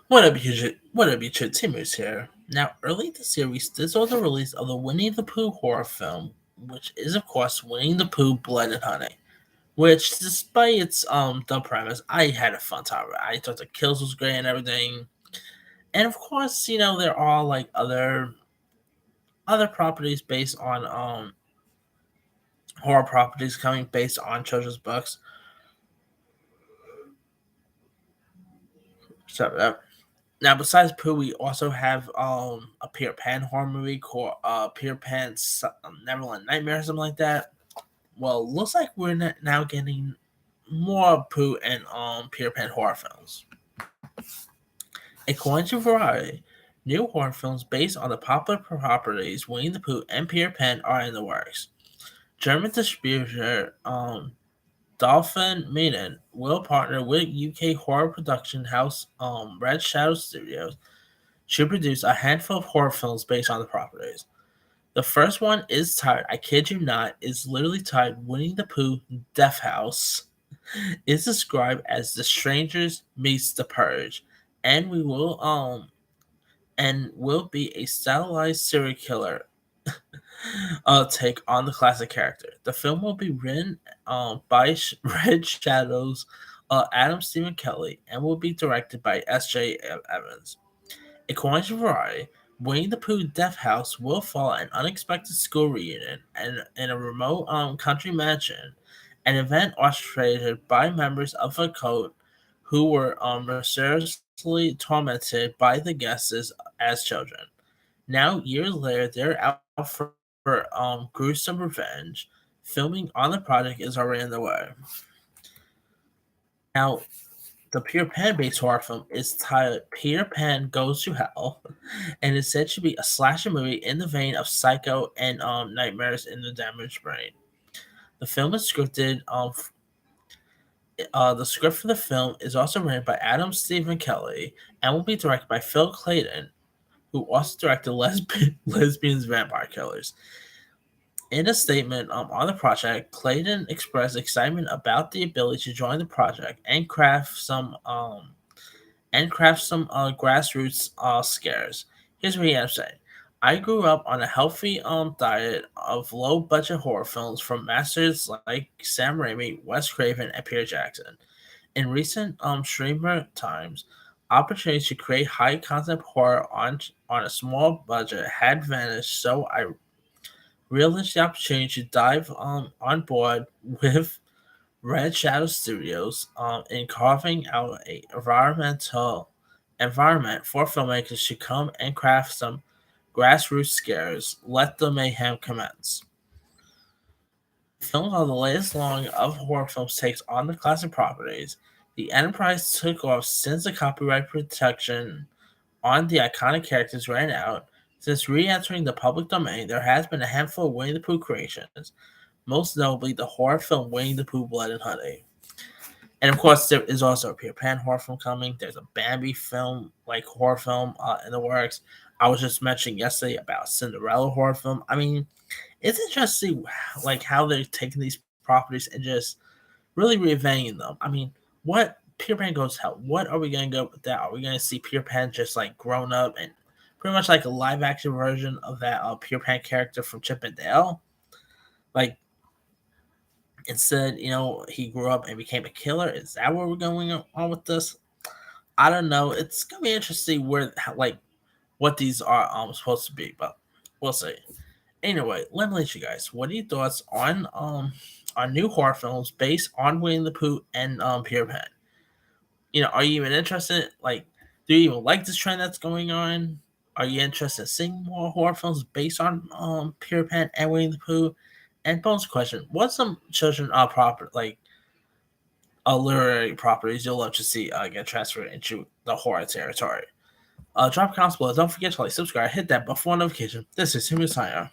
What up, YouTube? Timmy's here. Now, early in the series, this was the release of the Winnie the Pooh horror film, which is, of course, Winnie the Pooh Blood and Honey. Which, despite its dumb premise, I had a fun time with it. I thought the kills was great and everything. And of course, there are like other properties based on horror properties coming based on children's books. So now, besides Pooh, we also have a Peter Pan horror movie called Peter Pan's Neverland Nightmare or something like that. Well, looks like we're now getting more Pooh and Peter Pan horror films. According to Variety, new horror films based on the popular properties Winnie the Pooh and Peter Pan are in the works. German distributor Dolphin Maiden will partner with UK horror production house Red Shadow Studios to produce a handful of horror films based on the properties. The first one is titled, I kid you not, is literally titled Winnie the Pooh Death House. It's described as The Strangers meets The Purge, and will be a stylized serial killer take on the classic character. The film will be written by Red Shadow's Adam Stephen Kelly and will be directed by S.J. Evans. According to Variety, Winnie the Pooh Death House will follow an unexpected school reunion and in a remote country mansion, an event orchestrated by members of a cult who were mercilessly tormented by the guests as children. Now, years later, they're out for gruesome revenge. Filming on the project is already underway. Now, the Peter Pan based horror film is titled Peter Pan Goes to Hell and is said to be a slasher movie in the vein of Psycho and Nightmares in the Damaged Brain. The film is scripted. The script for the film is also written by Adam Stephen Kelly and will be directed by Phil Clayton, who also directed Lesbians Vampire Killers. In a statement on the project, Clayton expressed excitement about the ability to join the project and craft some grassroots scares. Here's what he had to say. I grew up on a healthy diet of low budget horror films from masters like Sam Raimi, Wes Craven, and Peter Jackson. In recent streamer times, opportunities to create high concept horror on a small budget had vanished, so I realized the opportunity to dive on board with Red Shadow Studios in carving out a environmental environment for filmmakers to come and craft some grassroots scares. Let the mayhem commence. Films are the latest long of horror films takes on the classic properties. The enterprise took off since the copyright protection on the iconic characters ran out. Since re-entering the public domain, there has been a handful of Winnie the Pooh creations, most notably the horror film Winnie the Pooh Blood and Honey. And of course, there is also a Peter Pan horror film coming. There's a Bambi film, like horror film, in the works. I was just mentioning yesterday about Cinderella horror film. I mean, it's interesting, like how they're taking these properties and just really reinventing them. I mean, what Peter Pan goes to hell? What are we gonna go with that? Are we gonna see Peter Pan just like grown up and pretty much like a live action version of that Peter Pan character from Chip and Dale? Like instead, he grew up and became a killer. Is that where we're going on with this? I don't know. It's gonna be interesting like what these are supposed to be, but we'll see. Anyway, let me let you guys. What are your thoughts on new horror films based on Winnie the Pooh and Peter Pan? Are you even interested? Like, do you even like this trend that's going on? Are you interested in seeing more horror films based on Peter Pan and Winnie the Pooh? And bonus question: what's some children proper like literary properties you'll love to see get transferred into the horror territory? Drop comments below. Don't forget to like, subscribe, hit that before notification. This is Human Sign.